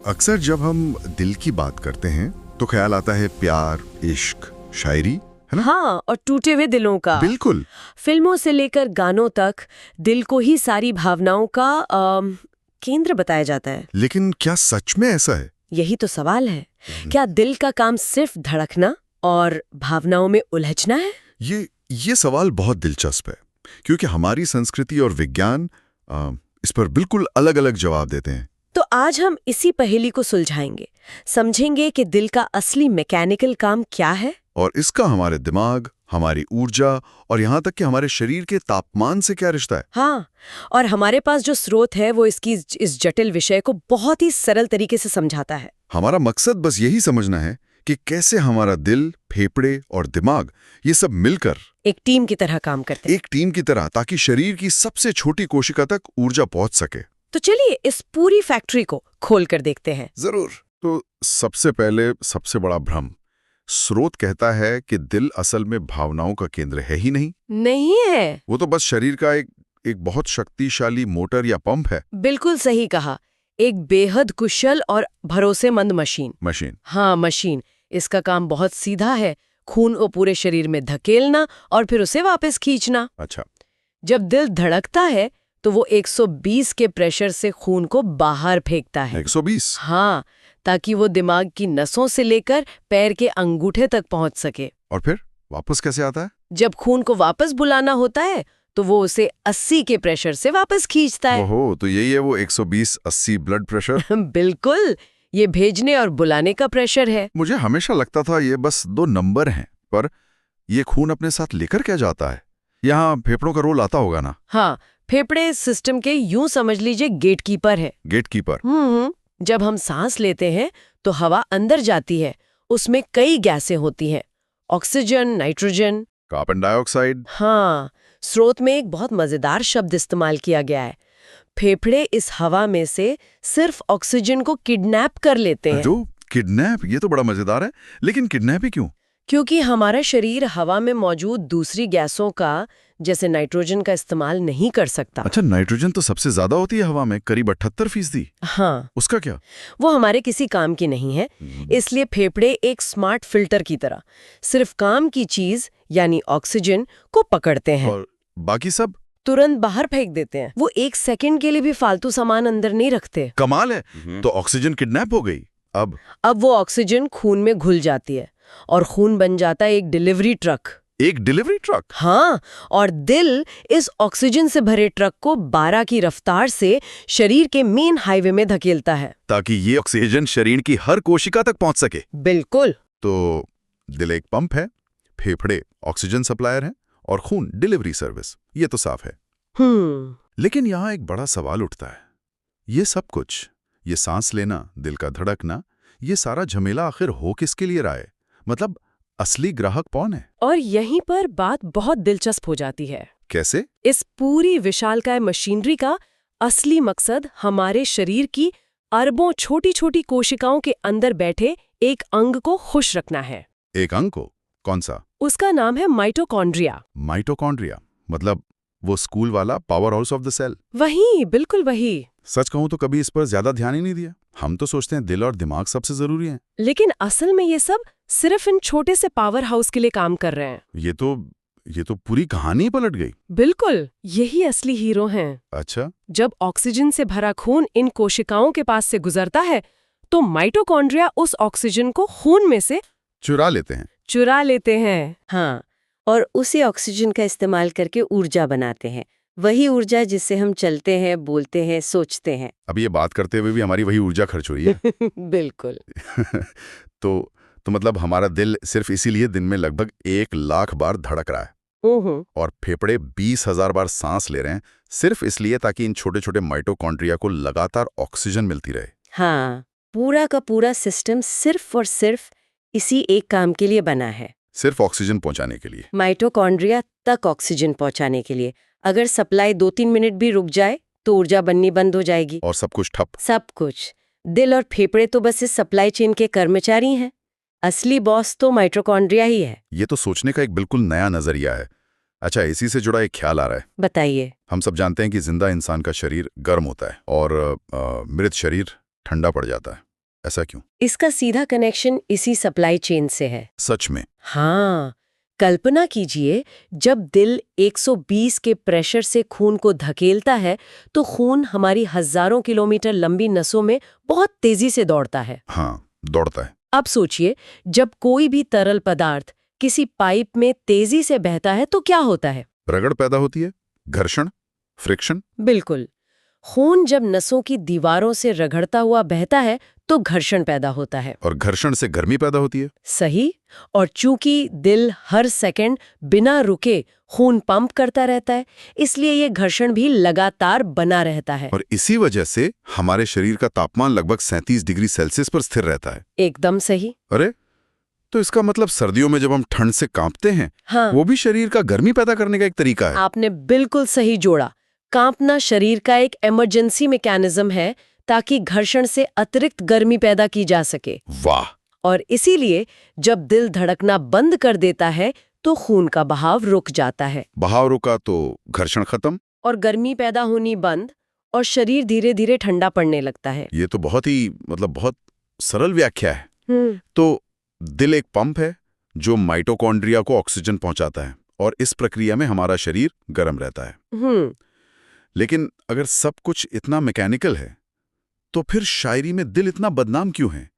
अक्सर जब हम दिल की बात करते हैं तो ख्याल आता है प्यार, इश्क, शायरी, है ना? हाँ, और टूटे हुए दिलों का। बिल्कुल। फिल्मों से लेकर गानों तक दिल को ही सारी भावनाओं का केंद्र बताया जाता है। लेकिन क्या सच में ऐसा है? यही तो सवाल है। क्या दिल का काम सिर्फ धड़कना और भावनाओं में उलझना है? ये सवाल बहुत दिलचस्प है, क्योंकि हमारी संस्कृति और विज्ञान इस पर बिल्कुल अलग-अलग जवाब देते हैं। तो आज हम इसी पहेली को सुलझाएंगे, समझेंगे कि दिल का असली मैकेनिकल काम क्या है और इसका हमारे दिमाग, हमारी ऊर्जा और यहाँ तक कि हमारे शरीर के तापमान से क्या रिश्ता है। हाँ, और हमारे पास जो स्रोत है वो इस जटिल विषय को बहुत ही सरल तरीके से समझाता है। हमारा मकसद बस यही समझना है कि कैसे हमारा दिल, फेफड़े और दिमाग ये सब मिलकर एक टीम की तरह काम करते हैं। एक टीम की तरह, ताकि शरीर की सबसे छोटी कोशिका तक ऊर्जा पहुंच सके। तो चलिए इस पूरी फैक्ट्री को खोल कर देखते हैं। जरूर। तो सबसे पहले सबसे बड़ा भ्रम, स्रोत कहता है कि दिल असल में भावनाओं का केंद्र है ही नहीं। नहीं है। वो तो बस शरीर का एक बहुत शक्तिशाली मोटर या पंप है। बिल्कुल सही कहा, एक बेहद कुशल और भरोसेमंद मशीन। हाँ, मशीन। इसका काम बहुत सीधा है, खून को पूरे शरीर में धकेलना और फिर उसे वापस खींचना। अच्छा। जब दिल धड़कता है तो वो 120 के प्रेशर से खून को बाहर फेंकता है। 120? हाँ, ताकि वो दिमाग की नसों से लेकर पैर के अंगूठे तक पहुंच सके। और फिर वापस कैसे आता है? जब खून को वापस बुलाना होता है तो वो उसे 80 के प्रेशर से वापस खींचता है। ओहो, तो यही है वो 120-80 ब्लड प्रेशर। बिल्कुल, ये भेजने और बुलाने का प्रेशर है। मुझे हमेशा लगता था ये बस 2 नंबर हैं, पर ये खून अपने साथ लेकर क्या जाता है? यहाँ फेफड़ों का रोल आता होगा ना? हाँ, फेफड़े सिस्टम के यूं समझ लीजिए गेटकीपर है। गेटकीपर। जब हम सांस लेते हैं तो हवा अंदर जाती है, उसमें कई गैसें होती हैं, ऑक्सीजन, नाइट्रोजन, कार्बन डाइऑक्साइड। हाँ, स्रोत में एक बहुत मजेदार शब्द इस्तेमाल किया गया है। फेफड़े इस हवा में से सिर्फ ऑक्सीजन को किडनैप कर लेते हैं। जो किडनैप, ये तो बड़ा मजेदार है, लेकिन किडनैप ही क्यों? क्योंकि हमारा शरीर हवा में मौजूद दूसरी गैसों का, जैसे नाइट्रोजन का इस्तेमाल नहीं कर सकता। अच्छा, नाइट्रोजन तो सबसे ज्यादा होती है हवा में, करीब 78%। हाँ, उसका क्या? वो हमारे किसी काम की नहीं है, इसलिए फेफड़े एक स्मार्ट फिल्टर की तरह सिर्फ काम की चीज यानी ऑक्सीजन को पकड़ते हैं और बाकी सब तुरंत बाहर फेंक देते हैं। वो 1 सेकंड के लिए भी फालतू सामान अंदर नहीं रखते। कमाल है। तो ऑक्सीजन किडनैप हो गई। अब वो ऑक्सीजन खून में घुल जाती है और खून बन जाता है एक डिलीवरी ट्रक। एक डिलीवरी ट्रक? हाँ, और दिल इस ऑक्सीजन से भरे ट्रक को 12 की रफ्तार से शरीर के मेन हाईवे में धकेलता है, ताकि ये ऑक्सीजन शरीर की हर कोशिका तक पहुंच सके। बिल्कुल। तो दिल एक पंप है, फेफड़े ऑक्सीजन सप्लायर है और खून डिलीवरी सर्विस। ये तो साफ है। लेकिन यहाँ एक बड़ा सवाल उठता है, ये सब कुछ, ये सांस लेना, दिल का धड़कना, ये सारा झमेला आखिर हो किसके लिए रहा है? मतलब असली ग्राहक कौन है? और यहीं पर बात बहुत दिलचस्प हो जाती है। कैसे? इस पूरी विशालकाय मशीनरी का असली मकसद हमारे शरीर की अरबों छोटी छोटी कोशिकाओं के अंदर बैठे एक अंग को खुश रखना है। एक अंग को? कौन सा? उसका नाम है माइटोकॉन्ड्रिया। माइटोकॉन्ड्रिया मतलब वो स्कूल वाला power house of the cell? वही, बिल्कुल वही। सच कहूं तो कभी इस पर ज्यादा ध्यान ही नहीं दिया। हम तो सोचते हैं दिल और दिमाग सबसे जरूरी हैं। लेकिन असल में ये सब सिर्फ इन छोटे से पावर हाउस के लिए काम कर रहे हैं। ये तो पूरी कहानी ही पलट गई। बिल्कुल, यही असली हीरो हैं। अच्छा। जब ऑक्सीजन से भरा खून इन कोशिकाओं के पास से गुजरता है तो माइटोकॉन्ड्रिया उस ऑक्सीजन को खून में से चुरा लेते हैं। हाँ, और उसी ऑक्सीजन का इस्तेमाल करके ऊर्जा बनाते हैं। वही ऊर्जा जिससे हम चलते हैं, बोलते हैं, सोचते हैं। अब ये बात करते हुए भी हमारी वही ऊर्जा खर्च हो रही है। बिल्कुल। तो मतलब हमारा दिल सिर्फ इसीलिए दिन में लगभग 1 लाख बार धड़क रहा है और फेफड़े 20,000 बार सांस ले रहे हैं, सिर्फ इसलिए ताकि इन छोटे छोटे माइटोकॉन्ड्रिया को लगातार ऑक्सीजन मिलती रहे। हाँ, पूरा का पूरा सिस्टम सिर्फ और सिर्फ इसी एक काम के लिए बना है, सिर्फ ऑक्सीजन पहुंचाने के लिए। माइटोकॉन्ड्रिया तक ऑक्सीजन पहुंचाने के लिए। अगर सप्लाई 2-3 मिनट भी रुक जाए तो ऊर्जा बननी बंद हो जाएगी और सब कुछ ठप। सब कुछ। दिल और फेफड़े तो बस इस सप्लाई चेन के कर्मचारी हैं, असली बॉस तो माइटोकॉन्ड्रिया ही है। ये तो सोचने का एक बिल्कुल नया नजरिया है। अच्छा, इसी से जुड़ा एक ख्याल आ रहा है। बताइए। हम सब जानते हैं कि जिंदा इंसान का शरीर गर्म होता है और मृत शरीर ठंडा पड़ जाता है। ऐसा क्यों? इसका सीधा कनेक्शन इसी सप्लाई चेन से है। सच में? हाँ, कल्पना कीजिए, जब दिल 120 के प्रेशर से खून को धकेलता है तो खून हमारी हजारों किलोमीटर लंबी नसों में बहुत तेजी से दौड़ता है। हाँ, दौड़ता है। अब सोचिए, जब कोई भी तरल पदार्थ किसी पाइप में तेजी से बहता है तो क्या होता है? रगड़ पैदा होती है, घर्षण, फ्रिक्शन। बिल्कुल। खून जब नसों की दीवारों से रगड़ता हुआ बहता है तो घर्षण पैदा होता है, और घर्षण से गर्मी पैदा होती है। सही। और चूंकि दिल हर सेकंड बिना रुके खून पंप करता रहता है, इसलिए ये घर्षण भी लगातार बना रहता है। और इसी वजह से हमारे शरीर का तापमान लगभग 37 डिग्री सेल्सियस पर स्थिर रहता है। एकदम सही। अरे, तो इसका मतलब सर्दियों में जब हम ठंड से कांपते हैं, हाँ, वो भी शरीर का गर्मी पैदा करने का एक तरीका है। आपने बिल्कुल सही जोड़ा। कांपना शरीर का एक इमरजेंसी मैकेनिज्म है ताकि घर्षण से अतिरिक्त गर्मी पैदा की जा सके। वाह! और इसीलिए जब दिल धड़कना बंद कर देता है तो खून का बहाव रुक जाता है। बहाव रुका तो घर्षण खत्म और गर्मी पैदा होनी बंद, और शरीर धीरे धीरे ठंडा पड़ने लगता है। ये तो बहुत सरल व्याख्या है। तो दिल एक पंप है जो माइटोकॉन्ड्रिया को ऑक्सीजन पहुंचाता है, और इस प्रक्रिया में हमारा शरीर गर्म रहता है। लेकिन अगर सब कुछ इतना मैकेनिकल है तो फिर शायरी में दिल इतना बदनाम क्यों है?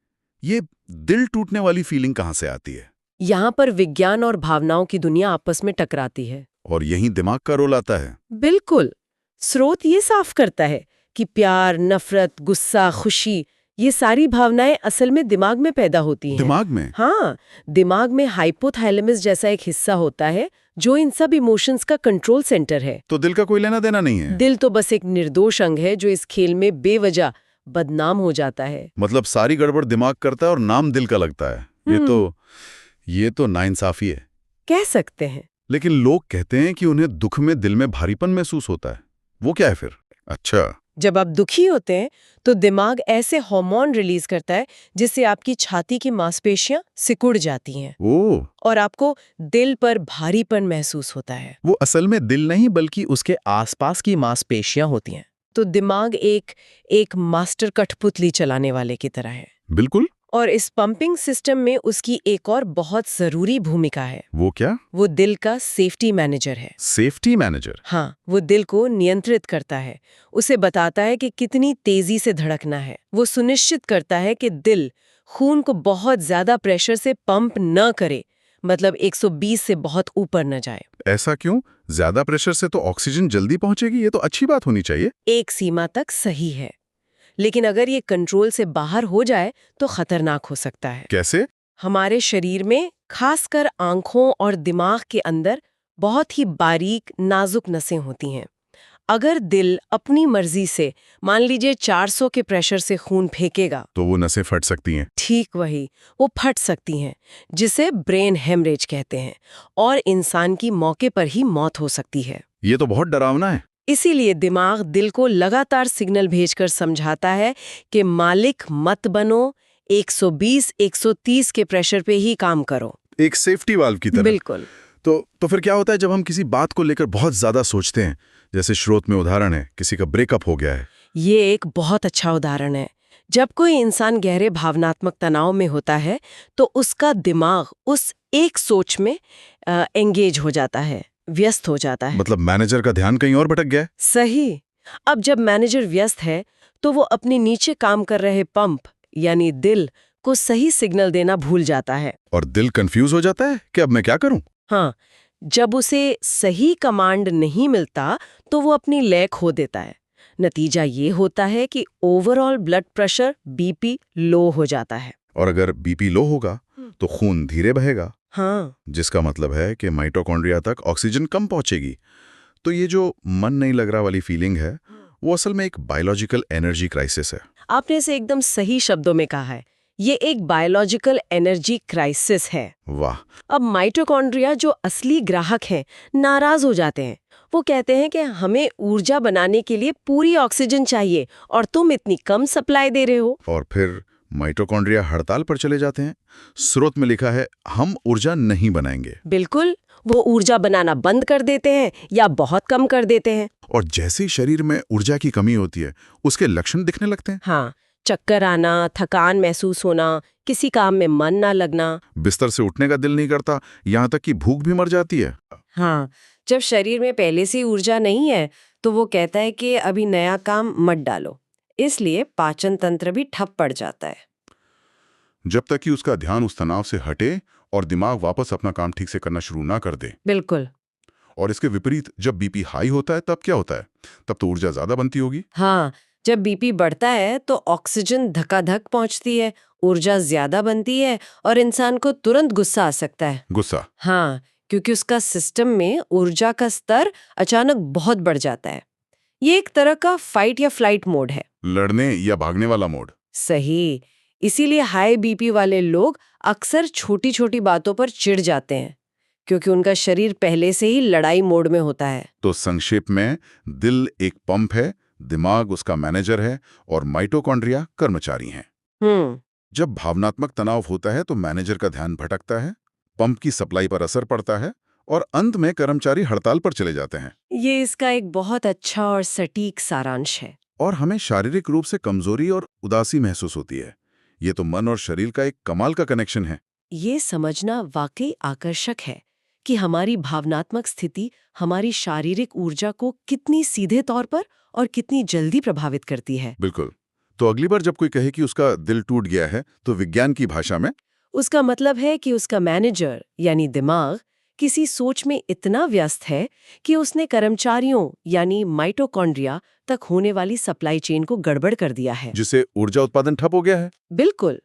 ये दिल टूटने वाली फीलिंग कहाँ से आती है? यहाँ पर विज्ञान और भावनाओं की दुनिया आपस में टकराती है, और यहीं दिमाग का रोल आता है। बिल्कुल। स्रोत ये साफ करता है कि प्यार, नफरत, गुस्सा, खुशी, ये सारी भावनाएं असल में दिमाग में पैदा होती हैं। दिमाग में? हाँ, दिमाग में हाइपोथैलेमस जैसा एक हिस्सा होता है जो इन सब इमोशंस का कंट्रोल सेंटर है। तो दिल का कोई लेना देना नहीं है? दिल तो बस एक निर्दोष अंग है जो इस खेल में बेवजह बदनाम हो जाता है। मतलब सारी गड़बड़ दिमाग करता है और नाम दिल का लगता है। ये तो नाइंसाफी है, कह सकते हैं। लेकिन लोग कहते हैं कि उन्हें दुख में दिल में भारीपन महसूस होता है। वो क्या है फिर? अच्छा, जब आप दुखी होते हैं तो दिमाग ऐसे हार्मोन रिलीज करता है जिससे आपकी छाती की मांसपेशियां सिकुड़ जाती हैं। ओह! और आपको दिल पर भारीपन महसूस होता है। वो असल में दिल नहीं बल्कि उसके आसपास की मांसपेशियां होती हैं। तो दिमाग एक मास्टर कठपुतली चलाने वाले की तरह है। बिल्कुल। और इस पंपिंग सिस्टम में उसकी एक और बहुत जरूरी भूमिका है। वो क्या? वो दिल का सेफ्टी मैनेजर है। Safety manager? हाँ, वो दिल को नियंत्रित करता है, उसे बताता है कि कितनी तेजी से धड़कना है। वो सुनिश्चित करता है कि दिल खून को बहुत ज्यादा प्रेशर से पंप न करे, मतलब 120 से बहुत ऊपर न जाए। ऐसा क्यों? ज्यादा प्रेशर से तो ऑक्सीजन जल्दी पहुंचेगी, ये तो अच्छी बात होनी चाहिए। एक सीमा तक सही है, लेकिन अगर ये कंट्रोल से बाहर हो जाए तो खतरनाक हो सकता है। कैसे? हमारे शरीर में, खासकर आंखों और दिमाग के अंदर, बहुत ही बारीक नाजुक नसें होती हैं। अगर दिल अपनी मर्जी से, मान लीजिए 400 के प्रेशर से खून फेंकेगा, तो वो नसें फट सकती हैं। ठीक वही, वो फट सकती हैं, जिसे ब्रेन हेमरेज कहते हैं, और इंसान की मौके पर ही मौत हो सकती है। ये तो बहुत डरावना है। इसीलिए दिमाग दिल को लगातार सिग्नल भेजकर समझाता है कि मालिक मत बनो, 120-130 के प्रेशर पे ही काम करो। एक सेफ्टी वाल्व की तरह। बिल्कुल। तो फिर क्या होता है जब हम किसी बात को लेकर बहुत ज्यादा सोचते हैं? जैसे स्रोत में उदाहरण है, किसी का ब्रेकअप हो गया है। ये एक बहुत अच्छा उदाहरण है। जब कोई इंसान गहरे भावनात्मक तनाव में होता है तो उसका दिमाग उस एक सोच में एंगेज हो जाता है, व्यस्त हो जाता है। मतलब मैनेजर का ध्यान कहीं और भटक गया है। सही। अब जब मैनेजर व्यस्त है तो वो अपने नीचे काम कर रहे पंप यानी दिल को सही सिग्नल देना भूल जाता है। और दिल कंफ्यूज हो जाता है कि अब मैं क्या करूं? हाँ, जब उसे सही कमांड नहीं मिलता तो वो अपनी लय खो देता है। नतीजा ये होता है कि overall blood pressure, BP low हो जाता है। और अगर बीपी लो होगा तो खून धीरे बहेगा। हाँ, जिसका मतलब है कि माइटोकॉन्ड्रिया तक ऑक्सीजन कम पहुंचेगी। तो ये जो मन नहीं लग रहा वाली फीलिंग है, वो असल में एक बायोलॉजिकल एनर्जी क्राइसिस है। आपने इसे एकदम सही शब्दों में कहा है। ये एक बायोलॉजिकल एनर्जी क्राइसिस है। वाह! अब माइटोकॉन्ड्रिया, जो असली ग्राहक हैं, नाराज हो जाते हैं। वो कहते हैं कि हमें ऊर्जा बनाने के लिए पूरी ऑक्सीजन चाहिए और तुम इतनी कम सप्लाई दे रहे हो। और फिर माइटोकॉन्ड्रिया हड़ताल पर चले जाते हैं। स्रोत में लिखा है, हम ऊर्जा नहीं बनाएंगे। बिल्कुल, वो ऊर्जा बनाना बंद कर देते हैं या बहुत कम कर देते हैं। और जैसे ही शरीर में ऊर्जा की कमी होती है, उसके लक्षण दिखने लगते हैं। हाँ, चक्कर आना, थकान महसूस होना, किसी काम में मन ना लगना। बिस्तर से उठने का दिल नहीं करता, यहाँ तक कि भूख भी मर जाती है। हाँ, जब शरीर में पहले से ऊर्जा नहीं है तो वो कहता है कि अभी नया काम मत डालो, इसलिए पाचन तंत्र भी ठप पड़ जाता है। जब तक कि उसका ध्यान उस तनाव से हटे और दिमाग वापस अपना काम ठीक से करना शुरू ना कर दे। बिल्कुल। और इसके विपरीत जब बीपी हाई होता है तब क्या होता है? तब तो ऊर्जा ज्यादा बनती होगी। हाँ, जब बीपी बढ़ता है तो ऑक्सीजन धकाधक पहुंचती है, ऊर्जा ज्यादा बनती है और इंसान को तुरंत गुस्सा आ सकता है। गुस्सा? हाँ, क्योंकि उसका सिस्टम में ऊर्जा का स्तर अचानक बहुत बढ़ जाता है। ये एक तरह का फाइट या फ्लाइट मोड है। लड़ने या भागने वाला मोड। सही। इसीलिए हाई बीपी वाले लोग अक्सर छोटी छोटी बातों पर चिढ़ जाते हैं, क्योंकि उनका शरीर पहले से ही लड़ाई मोड में होता है। तो संक्षेप में, दिल एक पंप है, दिमाग उसका मैनेजर है और माइटोकॉन्ड्रिया कर्मचारी हैं। जब भावनात्मक तनाव होता है तो मैनेजर का ध्यान भटकता है, पंप की सप्लाई पर असर पड़ता है और अंत में कर्मचारी हड़ताल पर चले जाते हैं। ये इसका एक बहुत अच्छा और सटीक सारांश है। और हमें शारीरिक रूप से कमजोरी और उदासी महसूस होती है। ये तो मन और शरीर का एक कमाल का कनेक्शन है। ये समझना वाकई आकर्षक है कि हमारी भावनात्मक स्थिति हमारी शारीरिक ऊर्जा को कितनी सीधे तौर पर और कितनी जल्दी प्रभावित करती है। बिल्कुल। तो अगली बार जब कोई कहे कि उसका दिल टूट गया है, तो विज्ञान की भाषा में उसका मतलब है कि उसका मैनेजर यानी दिमाग किसी सोच में इतना व्यस्त है कि उसने कर्मचारियों यानी माइटोकॉन्ड्रिया तक होने वाली सप्लाई चेन को गड़बड़ कर दिया है, जिससे ऊर्जा उत्पादन ठप हो गया है। बिल्कुल।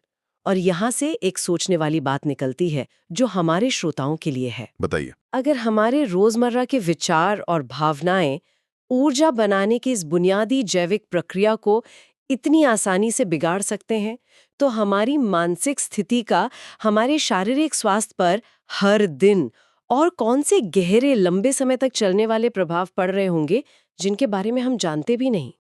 और यहाँ से एक सोचने वाली बात निकलती है जो हमारे श्रोताओं के लिए है। बताइए। अगर हमारे रोजमर्रा के विचार और भावनाएं ऊर्जा बनाने की इस बुनियादी जैविक प्रक्रिया को इतनी आसानी से बिगाड़ सकते हैं, तो हमारी मानसिक स्थिति का हमारे शारीरिक स्वास्थ्य पर हर दिन और कौन से गहरे लंबे समय तक चलने वाले प्रभाव पड़ रहे होंगे जिनके बारे में हम जानते भी नहीं।